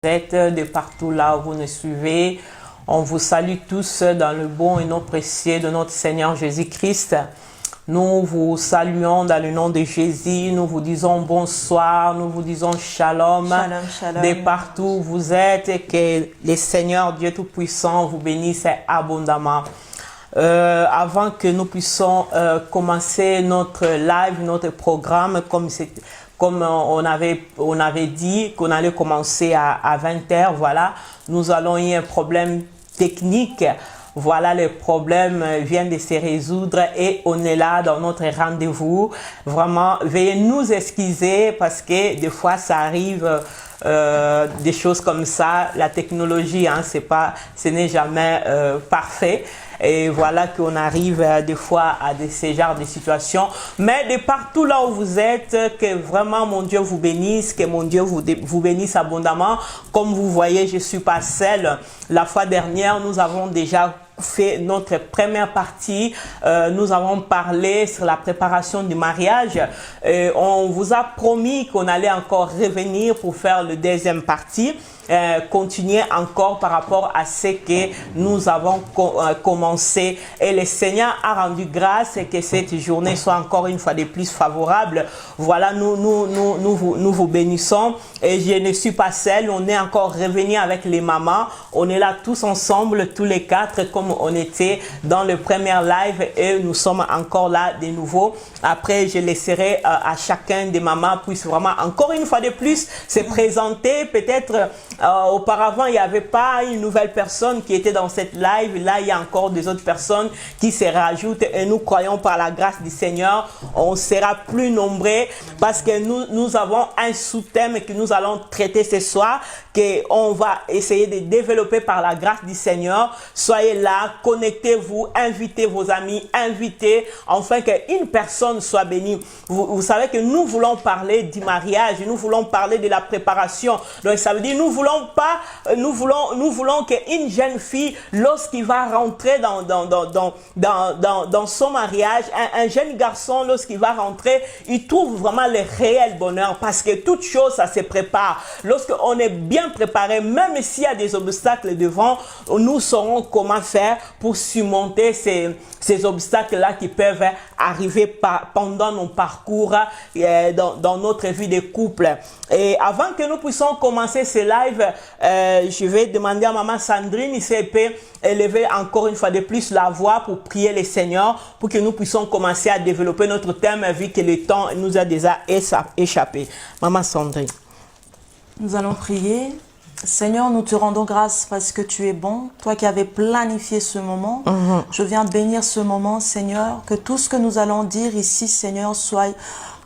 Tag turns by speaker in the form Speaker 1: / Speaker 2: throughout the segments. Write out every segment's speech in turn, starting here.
Speaker 1: êtes de partout là où vous nous suivez. On vous salue tous dans le bon et non précieux de notre Seigneur Jésus-Christ. Nous vous saluons dans le nom de Jésus. Nous vous disons bonsoir. Nous vous disons shalom.
Speaker 2: Shalom, shalom.
Speaker 1: De partout où vous êtes et que le Seigneur Dieu Tout-Puissant vous bénisse abondamment. Avant que nous puissions commencer notre live, notre programme, comme on avait dit qu'on allait commencer à 20h, voilà, nous allons eu un problème technique. Voilà, le problème vient de se résoudre et on est là dans notre rendez-vous. Vraiment, veuillez nous excuser parce que des fois ça arrive des choses comme ça. La technologie, hein, ce n'est jamais parfait. Et voilà qu'on arrive des fois à ces genres de situations. Mais de partout là où vous êtes, que vraiment mon Dieu vous bénisse, que mon Dieu vous bénisse abondamment. Comme vous voyez, je ne suis pas seule. La fois dernière, nous avons déjà fait notre première partie. Nous avons parlé sur la préparation du mariage. On vous a promis qu'on allait encore revenir pour faire le deuxième partie. Continuer encore par rapport à ce que nous avons commencé. Et le Seigneur a rendu grâce et que cette journée soit encore une fois de plus favorable. Voilà, nous vous bénissons. Et je ne suis pas seule. On est encore revenu avec les mamans. On est là tous ensemble, tous les quatre, comme on était dans le premier live. Et nous sommes encore là de nouveau. Après, je laisserai à chacun des mamans puisse vraiment encore une fois de plus se présenter. Peut-être auparavant, il n'y avait pas une nouvelle personne qui était dans cette live. Là, il y a encore des autres personnes qui se rajoutent et nous croyons par la grâce du Seigneur, on sera plus nombreux parce que nous avons un sous-thème que nous allons traiter ce soir, qu'on va essayer de développer par la grâce du Seigneur. Soyez là, connectez-vous, invitez vos amis, invitez, afin qu'une personne soit bénie. Vous savez que nous voulons parler du mariage, nous voulons parler de la préparation. Donc, ça veut dire nous voulons qu'une jeune fille, lorsqu'il va rentrer dans son mariage, un jeune garçon, lorsqu'il va rentrer, il trouve vraiment le réel bonheur parce que toute chose, ça se prépare. Lorsqu'on est bien préparé, même s'il y a des obstacles devant, nous saurons comment faire pour surmonter ces obstacles-là qui peuvent arriver pendant nos parcours dans notre vie de couple. Et avant que nous puissions commencer ce live, je vais demander à maman Sandrine si elle peut élever encore une fois de plus la voix pour prier le Seigneur pour que nous puissions commencer à développer notre thème vu que le temps nous a déjà échappé. Maman Sandrine.
Speaker 2: Nous allons prier. Seigneur, nous te rendons grâce parce que tu es bon. Toi qui avais planifié ce moment, je viens bénir ce moment, Seigneur. Que tout ce que nous allons dire ici, Seigneur, soit...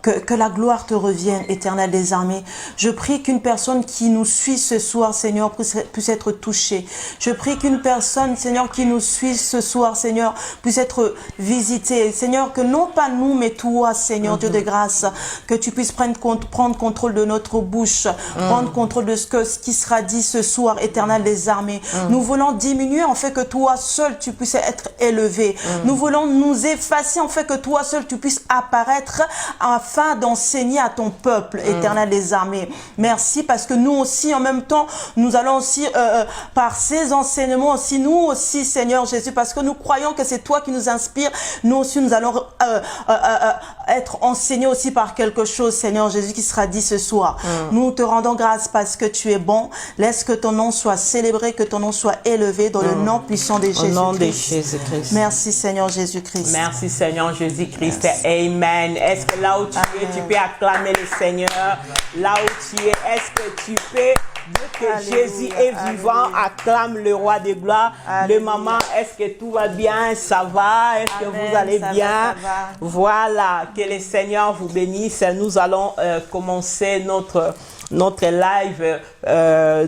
Speaker 2: Que la gloire te revienne, Éternel des armées. Je prie qu'une personne qui nous suit ce soir, Seigneur, puisse être touchée. Je prie qu'une personne, Seigneur, qui nous suit ce soir, Seigneur, puisse être visitée. Seigneur, que non pas nous, mais toi, Seigneur, Dieu de grâce, que tu puisses prendre contrôle de notre bouche, prendre contrôle de ce qui sera dit ce soir, Éternel des armées. Nous voulons diminuer en fait que toi seul, tu puisses être élevé. Nous voulons nous effacer en fait que toi seul, tu puisses apparaître afin d'enseigner à ton peuple, Éternel des armées. Merci parce que nous aussi, en même temps, nous allons aussi, par ces enseignements aussi, nous aussi, Seigneur Jésus, parce que nous croyons que c'est toi qui nous inspires, nous aussi, nous allons être enseignés aussi par quelque chose, Seigneur Jésus, qui sera dit ce soir. Nous te rendons grâce parce que tu es bon. Laisse que ton nom soit célébré, que ton nom soit élevé dans le nom puissant de Jésus-Christ.
Speaker 1: Au nom de Jésus-Christ.
Speaker 2: Merci, Seigneur Jésus-Christ.
Speaker 1: Merci, Seigneur Jésus-Christ. Amen. Est-ce que là où tu peux acclamer le Seigneur? Là où tu es, est-ce que tu peux dire que Alléluia, Jésus est vivant? Alléluia. Acclame le roi des gloires. Le maman, est-ce que tout va bien? Ça va? Est-ce que vous allez bien? Ça va. Voilà, que le Seigneur vous bénisse. Nous allons commencer notre live.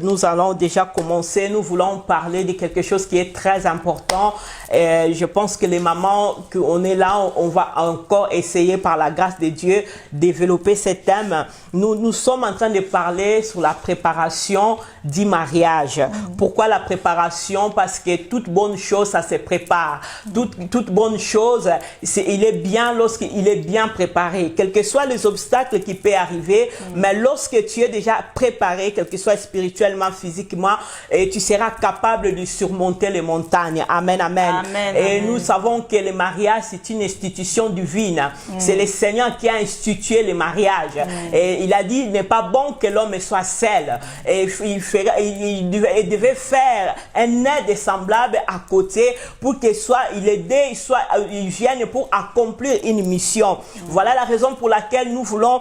Speaker 1: Nous allons déjà commencer. Nous voulons parler de quelque chose qui est très important. Je pense que les mamans, qu'on est là, on va encore essayer par la grâce de Dieu développer ce thème. Nous sommes en train de parler sur la préparation du mariage. Pourquoi la préparation? Parce que toute bonne chose, ça se prépare. Toute bonne chose, il est bien lorsqu'il est bien préparé. Quels que soient les obstacles qui peuvent arriver, mais lorsque tu es déjà préparé, quel que soit soit spirituellement, physiquement, et tu seras capable de surmonter les montagnes. Amen, amen.
Speaker 2: Amen,
Speaker 1: et
Speaker 2: amen.
Speaker 1: nous savons que le mariage, c'est une institution divine. C'est le Seigneur qui a institué le mariage. Et il a dit, il n'est pas bon que l'homme soit seul. Et il devait faire un aide semblable à côté pour qu'il soit, il vienne pour accomplir une mission. Voilà la raison pour laquelle nous voulons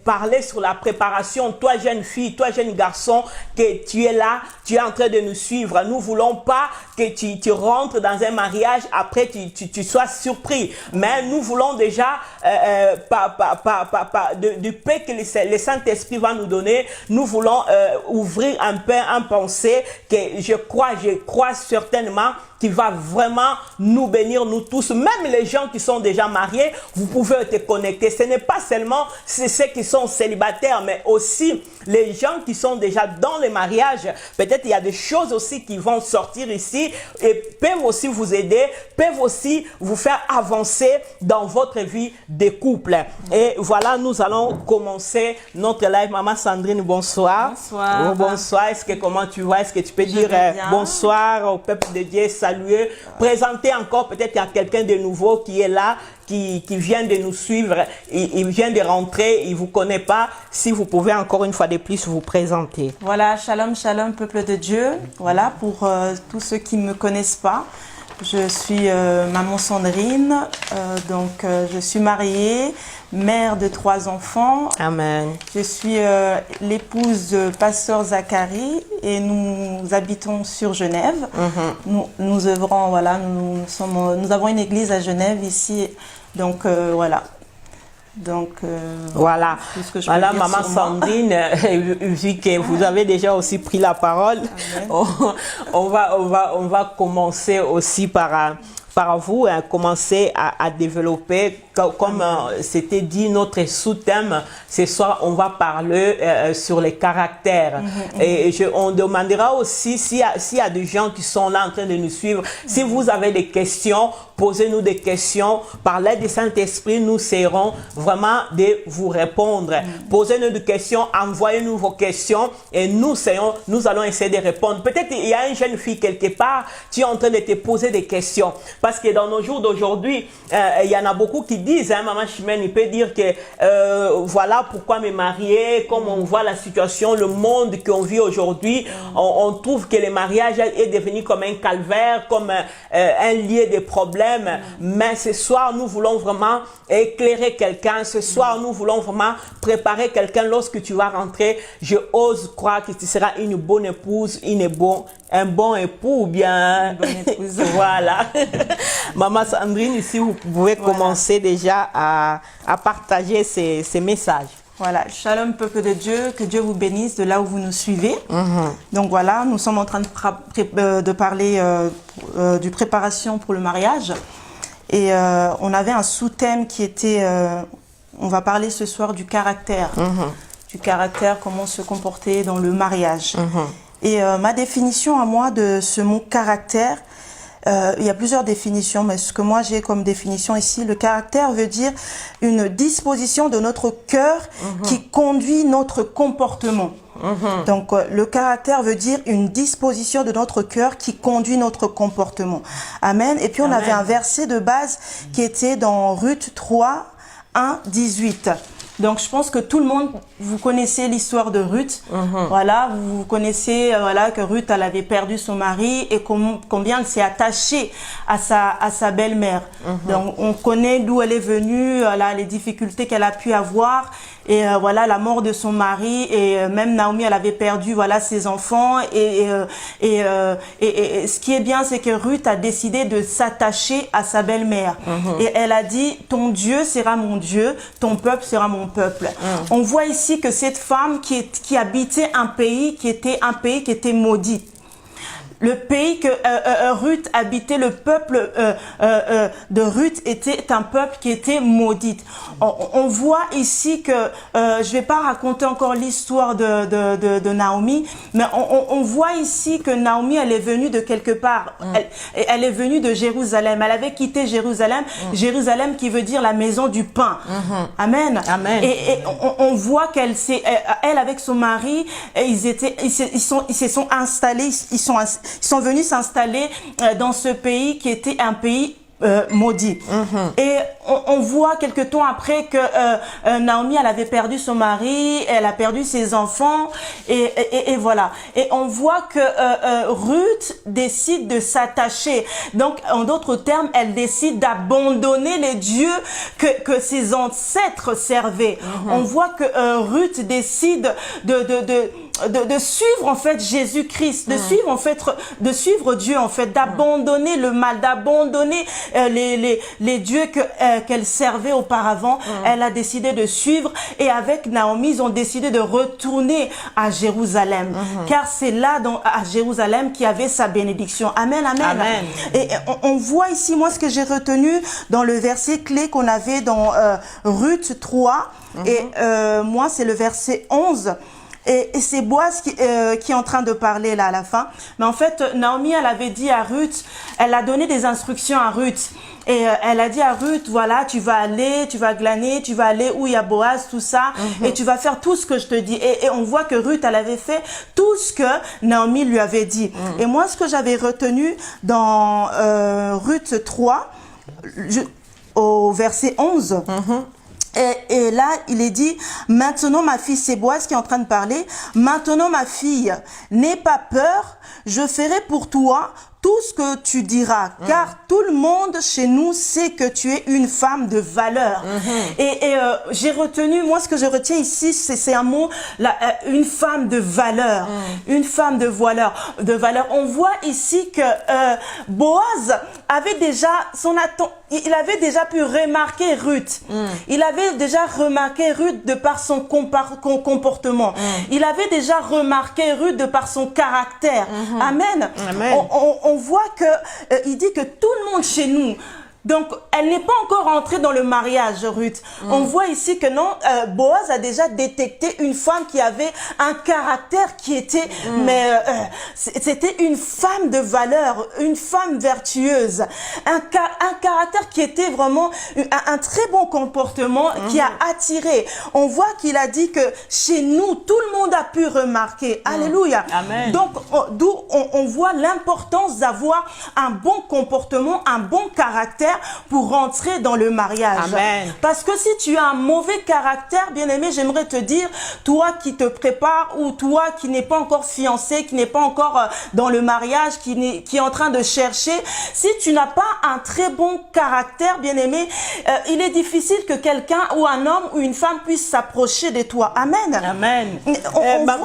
Speaker 1: parler sur la préparation. Toi, jeune fille, toi, jeune garçon, que tu es là, tu es en train de nous suivre. Nous voulons pas que tu rentres dans un mariage, après tu sois surpris. Mais nous voulons déjà, du peu que le Saint-Esprit va nous donner, nous voulons ouvrir un peu en pensée que je crois certainement qui va vraiment nous bénir, nous tous, même les gens qui sont déjà mariés, vous pouvez te connecter. Ce n'est pas seulement ceux qui sont célibataires, mais aussi les gens qui sont déjà dans le mariage. Peut-être il y a des choses aussi qui vont sortir ici et peuvent aussi vous aider, peuvent aussi vous faire avancer dans votre vie de couple. Et voilà, nous allons commencer notre live. Maman Sandrine, bonsoir.
Speaker 2: Bonsoir.
Speaker 1: Oh, bonsoir. Comment tu vas? Est-ce que tu peux dire bonsoir au peuple de Dieu, saluer, présenter encore, peut-être il y a quelqu'un de nouveau qui est là, qui vient de nous suivre, il vient de rentrer, il ne vous connaît pas. Si vous pouvez encore une fois de plus vous présenter.
Speaker 2: Voilà, shalom, shalom, peuple de Dieu. Voilà, pour tous ceux qui ne me connaissent pas, je suis maman Sandrine, je suis mariée, mère de 3 enfants.
Speaker 1: Amen.
Speaker 2: Je suis l'épouse de pasteur Zacharie et nous habitons sur Genève. Nous œuvrons, voilà, nous avons une église à Genève ici, donc voilà. Donc
Speaker 1: voilà, voilà maman Sandrine, vu que vous avez déjà aussi pris la parole, on va commencer aussi par vous, commencer à développer, comme c'était dit, notre sous-thème. Ce soir, on va parler sur les caractères. Et on demandera aussi, s'il y a des gens qui sont là en train de nous suivre, si vous avez des questions, posez-nous des questions. Par l'aide du Saint-Esprit, nous serons vraiment de vous répondre. Posez-nous des questions, envoyez-nous vos questions et nous allons essayer de répondre. Peut-être il y a une jeune fille quelque part, tu es en train de te poser des questions. Parce que dans nos jours d'aujourd'hui, il y en a beaucoup qui disent, Maman Chimène, il peut dire que voilà pourquoi me marier, comme on voit la situation, le monde qu'on vit aujourd'hui, on trouve que le mariage est devenu comme un calvaire, comme un lieu de problèmes. Mais ce soir, nous voulons vraiment éclairer quelqu'un. Ce soir, nous voulons vraiment préparer quelqu'un. Lorsque tu vas rentrer, je ose croire que tu seras une bonne épouse, un bon époux ou bien...
Speaker 2: Une bonne épouse.
Speaker 1: Voilà. Maman Sandrine, ici, vous pouvez commencer déjà à partager ces messages.
Speaker 2: Voilà, shalom peuple de Dieu, que Dieu vous bénisse de là où vous nous suivez. Donc voilà, nous sommes en train de parler de préparation pour le mariage. Et on avait un sous-thème qui était, on va parler ce soir du caractère. Du caractère, comment se comporter dans le mariage. Et ma définition à moi de ce mot caractère, il y a plusieurs définitions, mais ce que moi j'ai comme définition ici, le caractère veut dire une disposition de notre cœur qui conduit notre comportement. Donc le caractère veut dire une disposition de notre cœur qui conduit notre comportement. Amen. Et puis on avait un verset de base qui était dans Ruth 3, 1, 18. Donc je pense que tout le monde, vous connaissez l'histoire de Ruth. Voilà, vous connaissez voilà que Ruth, elle avait perdu son mari et combien elle s'est attachée à sa belle-mère. Donc on connaît d'où elle est venue, là, les difficultés qu'elle a pu avoir. Et voilà la mort de son mari, et même Naomi, elle avait perdu voilà ses enfants, et ce qui est bien, c'est que Ruth a décidé de s'attacher à sa belle-mère. Et elle a dit, ton Dieu sera mon Dieu, ton peuple sera mon peuple. On voit ici que cette femme qui habitait un pays qui était maudit. Le pays que Ruth habitait, le peuple de Ruth était un peuple qui était maudit. On voit ici que, je vais pas raconter encore l'histoire de Naomi, mais on voit ici que Naomi, elle est venue de quelque part. Elle est venue de Jérusalem. Elle avait quitté Jérusalem. Jérusalem qui veut dire la maison du pain. Amen.
Speaker 1: Amen.
Speaker 2: Et on voit qu'elle s'est, elle avec son mari, ils se sont installés, ils sont venus s'installer dans ce pays qui était un pays maudit. Et on voit quelque temps après que Naomi, elle avait perdu son mari, elle a perdu ses enfants, et voilà. Et on voit que Ruth décide de s'attacher. Donc, en d'autres termes, elle décide d'abandonner les dieux que ses ancêtres servaient. On voit que Ruth décide de suivre en fait Jésus-Christ, de suivre Dieu en fait, d'abandonner le mal, d'abandonner les dieux qu'elle servait auparavant. Elle a décidé de suivre, et avec Naomi, ils ont décidé de retourner à Jérusalem, car c'est là à Jérusalem qu'il y avait sa bénédiction. Amen, amen.
Speaker 1: Amen.
Speaker 2: Et on voit ici, moi ce que j'ai retenu dans le verset clé qu'on avait dans Ruth 3, et moi c'est le verset 11. Et c'est Boaz qui est en train de parler là à la fin. Mais en fait, Naomi, elle avait dit à Ruth, elle a donné des instructions à Ruth. Et elle a dit à Ruth, voilà, tu vas glaner, tu vas aller où il y a Boaz, tout ça, et tu vas faire tout ce que je te dis. Et on voit que Ruth, elle avait fait tout ce que Naomi lui avait dit. Et moi, ce que j'avais retenu dans Ruth 3, au verset 11, et là, il est dit, maintenant ma fille, c'est Boaz qui est en train de parler, maintenant ma fille, n'aie pas peur, je ferai pour toi tout ce que tu diras, car tout le monde chez nous sait que tu es une femme de valeur. Et j'ai retenu, moi ce que je retiens ici, c'est un mot, une femme de valeur, une femme de valeur. On voit ici que Boaz avait déjà il avait déjà pu remarquer Ruth. Il avait déjà remarqué Ruth de par son comportement. Il avait déjà remarqué Ruth de par son caractère. Amen.
Speaker 1: Amen.
Speaker 2: On voit que il dit que tout le monde chez nous. Donc, elle n'est pas encore entrée dans le mariage, Ruth. On voit ici que non, Boaz a déjà détecté une femme qui avait un caractère qui était, mais c'était une femme de valeur, une femme vertueuse, un caractère qui était vraiment un très bon comportement qui a attiré. On voit qu'il a dit que chez nous, tout le monde a pu remarquer. Alléluia.
Speaker 1: Amen.
Speaker 2: Donc, d'où on voit l'importance d'avoir un bon comportement, un bon caractère pour rentrer dans le mariage.
Speaker 1: Amen.
Speaker 2: Parce que si tu as un mauvais caractère, bien-aimé, j'aimerais te dire, toi qui te prépares, ou toi qui n'es pas encore fiancé, qui n'est pas encore dans le mariage, qui est en train de chercher, si tu n'as pas un très bon caractère, bien-aimé, il est difficile que quelqu'un ou un homme ou une femme puisse s'approcher de toi. Amen.
Speaker 1: Amen.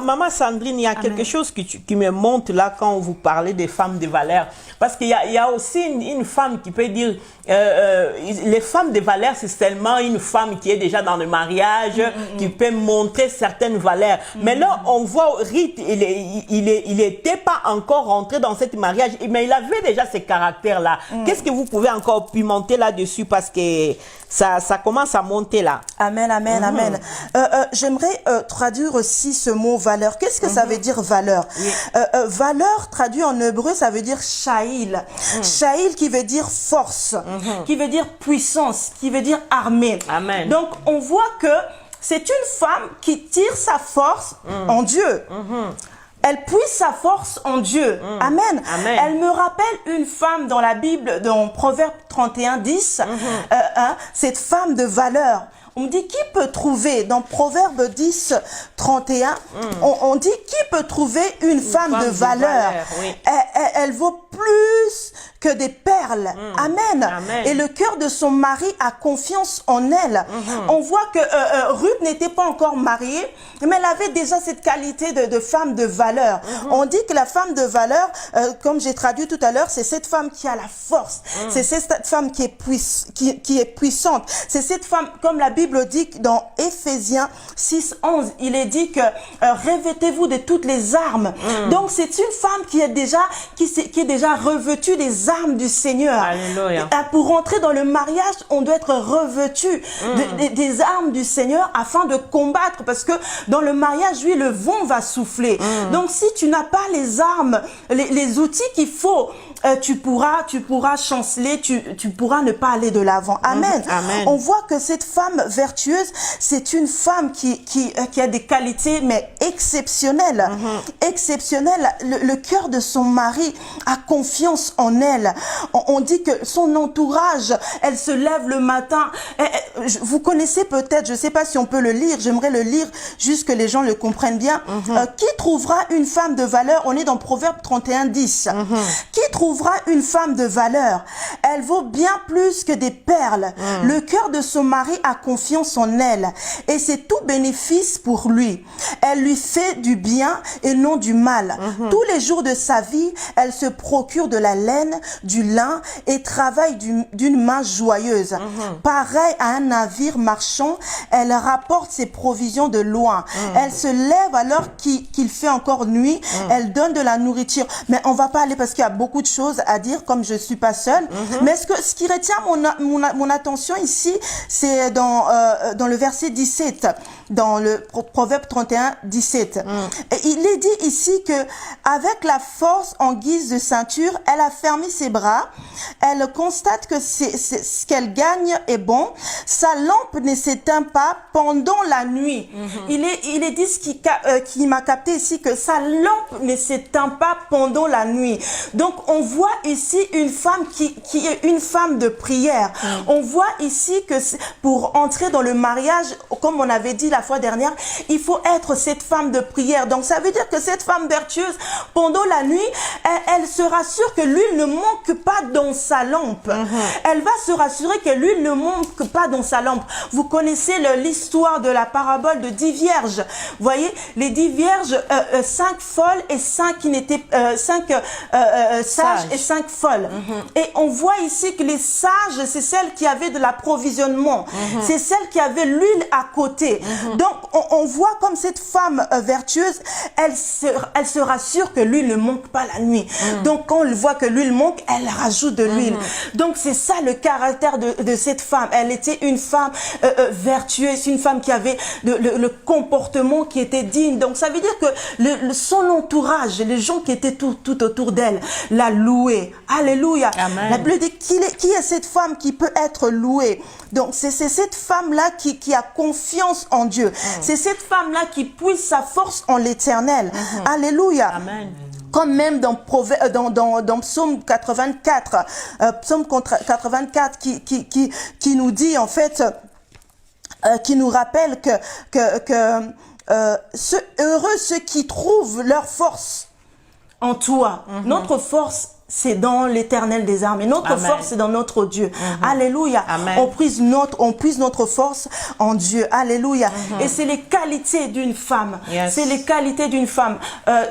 Speaker 1: Maman Sandrine, il y a quelque chose qui me monte là quand vous parlez des femmes de valeur. Parce qu'il y a aussi une femme qui peut dire, les femmes de valeur, c'est seulement une femme qui est déjà dans le mariage, qui peut montrer certaines valeurs. Mais là, on voit Ruth, il était pas encore rentré dans ce mariage, mais il avait déjà ce caractère-là. Qu'est-ce que vous pouvez encore pimenter là-dessus, parce que ça commence à monter là.
Speaker 2: Amen, amen, amen. J'aimerais traduire aussi ce mot valeur. Qu'est-ce que ça veut dire valeur? Valeur, traduit en hébreu, ça veut dire sha'il. Sha'il qui veut dire force, qui veut dire puissance, qui veut dire armée.
Speaker 1: Amen.
Speaker 2: Donc, on voit que c'est une femme qui tire sa force en Dieu. Elle puise sa force en Dieu. Amen.
Speaker 1: Amen.
Speaker 2: Elle me rappelle une femme dans la Bible, dans Proverbe 31, 10, cette femme de valeur. On dit, qui peut trouver, dans Proverbe 10, 31, on dit, qui peut trouver une femme de valeur?
Speaker 1: Oui.
Speaker 2: Elle vaut plus que des perles. Amen.
Speaker 1: Amen.
Speaker 2: Et le cœur de son mari a confiance en elle. On voit que Ruth n'était pas encore mariée, mais elle avait déjà cette qualité de femme de valeur. On dit que la femme de valeur, comme j'ai traduit tout à l'heure, c'est cette femme qui a la force. C'est cette femme qui est puissante. C'est cette femme, comme la Bible dit dans Éphésiens 6:11, il est dit que revêtez-vous de toutes les armes. Donc c'est une femme qui est déjà revêtue des armes du Seigneur.
Speaker 1: Alléluia.
Speaker 2: Pour rentrer dans le mariage, on doit être revêtu des armes du Seigneur afin de combattre, parce que dans le mariage, lui, le vent va souffler. Donc si tu n'as pas les armes, les outils qu'il faut, tu pourras chanceler, tu pourras ne pas aller de l'avant. Amen.
Speaker 1: Amen.
Speaker 2: On voit que cette femme vertueuse, c'est une femme qui a des qualités mais exceptionnelles. Exceptionnelles. Le cœur de son mari a confiance en elle. On dit que son entourage, elle se lève le matin. Vous connaissez peut-être, je ne sais pas si on peut le lire, j'aimerais le lire juste que les gens le comprennent bien. Qui trouvera une femme de valeur? On est dans Proverbe 31:10. Qui trouvera une femme de valeur? Elle vaut bien plus que des perles. Le cœur de son mari a confiance en elle et c'est tout bénéfice pour lui. Elle lui fait du bien et non du mal. Tous les jours de sa vie, elle se procure de la laine, du lin et travaille d'une main joyeuse. Pareil à un navire marchand, elle rapporte ses provisions de loin. Elle se lève alors qu'il fait encore nuit. Elle donne de la nourriture. Mais on va pas aller parce qu'il y a beaucoup de choses à dire, comme je suis pas seule. Mais ce qui retient mon attention ici, c'est dans le verset 17, dans le Proverbe 31:17. Et il est dit ici que avec la force en guise de ceinture, elle a fermé ses bras. Elle constate que ce qu'elle gagne est bon. Sa lampe ne s'éteint pas pendant la nuit. Il est dit qui m'a capté ici que sa lampe ne s'éteint pas pendant la nuit. Donc on voit ici une femme qui est une femme de prière. On voit ici que pour entrer dans le mariage, comme on avait dit la fois dernière, il faut être cette femme de prière. Donc ça veut dire que cette femme vertueuse, pendant la nuit, elle se rassure que l'huile ne manque pas dans sa lampe. Elle va se rassurer que l'huile ne manque pas dans sa lampe. Vous connaissez l'histoire de la parabole de 10 vierges. Vous voyez, les 10 vierges, 5 folles et 5 qui n'étaient 5 sages et 5 folles. Et on voit ici que les sages, c'est celles qui avaient de l'approvisionnement. C'est celles qui avaient l'huile à côté. Donc on voit comme cette femme vertueuse, elle se rassure que l'huile ne manque pas la nuit. Donc quand on voit que l'huile manque, elle rajoute de l'huile. Donc c'est ça le caractère de cette femme. Elle était une femme vertueuse, une femme qui avait le comportement qui était digne. Donc ça veut dire que son entourage, les gens qui étaient tout autour d'elle, la louaient. Alléluia.
Speaker 1: Amen.
Speaker 2: La Bible dit qui est cette femme qui peut être louée? Donc c'est cette femme-là qui a confiance en Dieu. C'est cette femme-là qui puise sa force en l'Éternel. Alléluia.
Speaker 1: Amen.
Speaker 2: Comme même dans Psaume 84, Psaume 84 qui nous dit en fait, qui nous rappelle que heureux ceux qui trouvent leur force en toi. Notre force, c'est dans l'Éternel des armées. Notre force, c'est dans notre Dieu. Alléluia.
Speaker 1: Amen.
Speaker 2: On puise notre force en Dieu. Alléluia. Et c'est les qualités d'une femme.
Speaker 1: Yes.
Speaker 2: C'est les qualités d'une femme.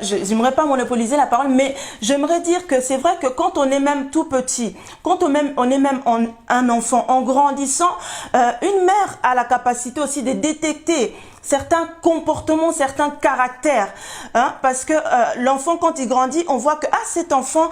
Speaker 2: J'aimerais pas monopoliser la parole, mais j'aimerais dire que c'est vrai que quand on est même tout petit, quand on est même un enfant, en grandissant, une mère a la capacité aussi de détecter certains comportements, certains caractères, parce que l'enfant, quand il grandit, on voit que cet enfant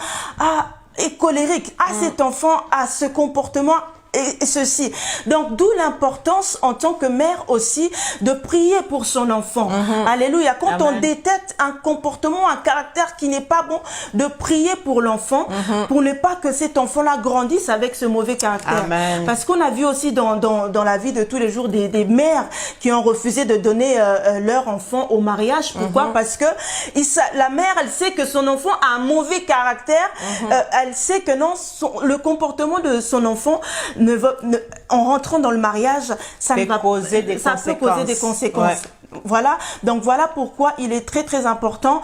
Speaker 2: est colérique, cet enfant a ce comportement et ceci. Donc d'où l'importance en tant que mère aussi de prier pour son enfant. Alléluia. Quand on détecte un comportement, un caractère qui n'est pas bon, de prier pour l'enfant pour ne pas que cet enfant-là grandisse avec ce mauvais caractère.
Speaker 1: Amen.
Speaker 2: Parce qu'on a vu aussi dans la vie de tous les jours des mères qui ont refusé de donner leur enfant au mariage. Pourquoi? Parce que la mère, elle sait que son enfant a un mauvais caractère. Elle sait que non, le comportement de son enfant en rentrant dans le mariage, ça peut causer des conséquences. Voilà, donc voilà pourquoi il est très très important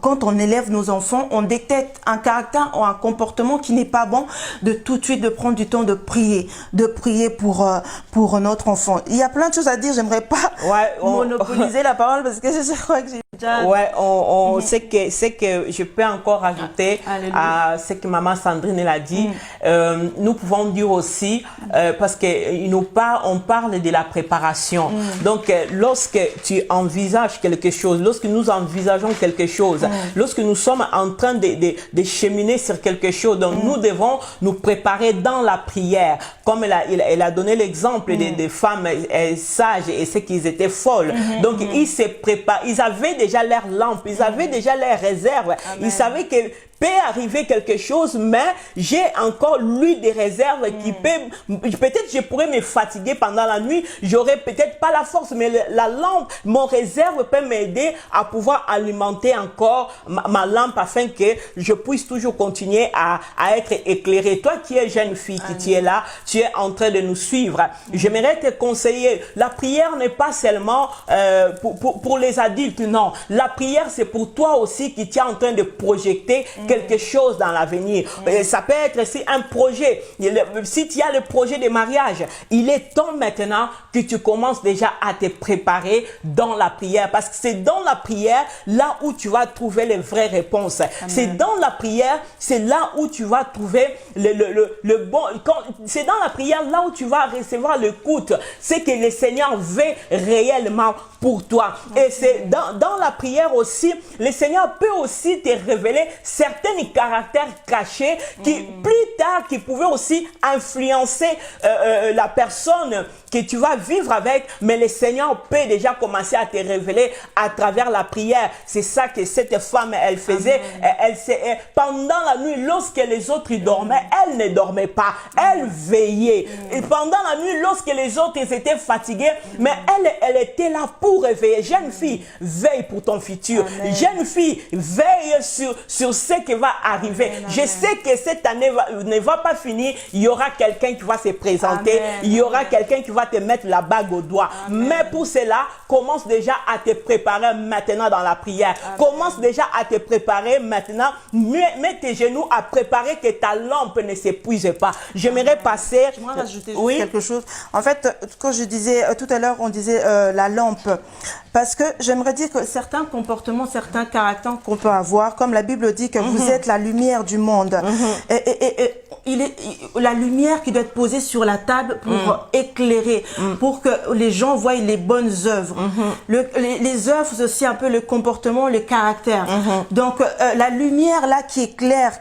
Speaker 2: quand on élève nos enfants, on détecte un caractère ou un comportement qui n'est pas bon, de tout de suite de prendre du temps de prier pour notre enfant. Il y a plein de choses à dire, j'aimerais pas monopoliser la parole parce que je crois que j'ai déjà...
Speaker 1: Ouais, c'est que je peux encore ajouter à ce que maman Sandrine elle a dit. Nous pouvons dire aussi, parce que on parle de la préparation. Donc, lorsque tu envisages quelque chose, lorsque nous envisageons quelque chose, lorsque nous sommes en train de cheminer sur quelque chose, donc nous devons nous préparer dans la prière. Comme elle a donné l'exemple des femmes sages et ceux qui étaient folles. Donc, ils se préparent, ils avaient déjà leur lampe, ils avaient déjà leurs réserves. Amen. Ils savaient que peut arriver quelque chose, mais j'ai encore lui des réserves qui peut-être je pourrais me fatiguer pendant la nuit, j'aurais peut-être pas la force, mais la lampe, mon réserve peut m'aider à pouvoir alimenter encore ma lampe afin que je puisse toujours continuer à être éclairé. Toi qui es jeune fille, qui es là, tu es en train de nous suivre. J'aimerais te conseiller, la prière n'est pas seulement pour les adultes, non. La prière, c'est pour toi aussi qui es en train de projeter quelque chose dans l'avenir. Ça peut être aussi un projet. Si tu as le projet de mariage, il est temps maintenant que tu commences déjà à te préparer dans la prière. Parce que c'est dans la prière là où tu vas trouver les vraies réponses. C'est dans la prière, c'est là où tu vas trouver le bon... C'est dans la prière là où tu vas recevoir l'écoute. C'est que le Seigneur veut réellement pour toi. Et c'est dans la prière aussi, le Seigneur peut aussi te révéler certains caractères cachés qui plus tard qui pouvaient aussi influencer la personne que tu vas vivre avec, mais le Seigneur peut déjà commencer à te révéler à travers la prière. C'est ça que cette femme elle faisait. Pendant la nuit, lorsque les autres dormaient, elle ne dormait pas, elle veillait. Et pendant la nuit, lorsque les autres étaient fatigués, mais elle était là pour réveiller. Jeune fille, veille pour ton futur. Amen. Jeune fille, veille sur ce qui va arriver. Amen. Je sais que cette année ne va pas finir. Il y aura quelqu'un qui va se présenter. Amen. Il y aura quelqu'un qui va te mettre la bague au doigt. Amen. Mais pour cela, commence déjà à te préparer maintenant dans la prière. Amen. Commence déjà à te préparer maintenant. Mets tes genoux à préparer que ta lampe ne s'épuise pas. J'aimerais passer...
Speaker 2: Je voudrais rajouter juste quelque chose. En fait, quand je disais tout à l'heure, on disait la lampe. Parce que j'aimerais dire que certains comportements, certains caractères qu'on peut avoir, comme la Bible dit que vous êtes la lumière du monde. La lumière qui doit être posée sur la table pour éclairer, pour que les gens voient les bonnes œuvres. Les œuvres, c'est aussi un peu le comportement, le caractère. Donc, la lumière là qui éclaire,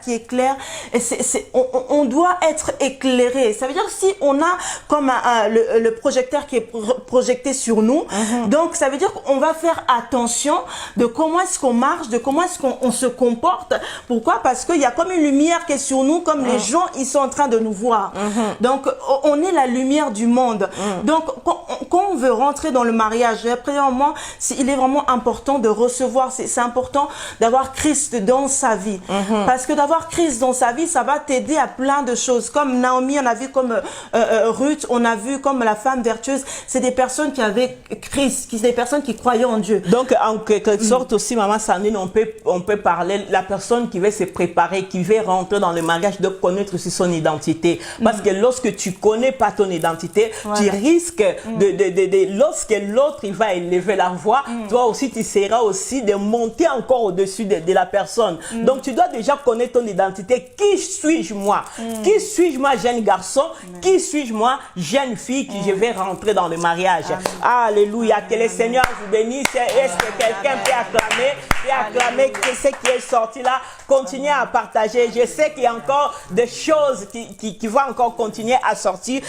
Speaker 2: on doit être éclairé. Ça veut dire que si on a comme le projecteur qui est projeté sur nous, donc ça veut dire qu'on va faire attention de comment est-ce qu'on marche, de comment est-ce qu'on se comporte. Pourquoi? Parce qu'il y a comme une lumière qui est sur nous, comme les gens, ils sont en train de nous voir. Donc, on est la lumière du monde. Donc, quand on veut rentrer dans le mariage, premièrement, il est vraiment important de recevoir, c'est important d'avoir Christ dans sa vie. Parce que d'avoir Christ dans sa vie, ça va t'aider à plein de choses. Comme Naomi, on a vu comme Ruth, on a vu comme la femme vertueuse. C'est des personnes qui avaient Christ, des personnes qui croyaient en Dieu.
Speaker 1: Donc, en quelque sorte aussi, maman Sandrine, on peut parler, la personne qui veut se préparer, qui veut rentrer dans le mariage, de connaître aussi son identité. Parce que lorsque tu connais pas ton identité, tu risques lorsque l'autre il va élever la voix, toi aussi tu seras aussi de monter encore au-dessus de la personne. Donc tu dois déjà connaître ton identité. Qui suis-je moi? Qui suis-je moi, jeune garçon? Qui suis-je moi, jeune fille, qui je vais rentrer dans le mariage? Alléluia. Que le Seigneur vous bénisse. Est-ce que quelqu'un peut acclamer que ce qui est sorti là? Continuez à partager. Je sais qu'il y a encore des choses qui vont encore continuer à sortir.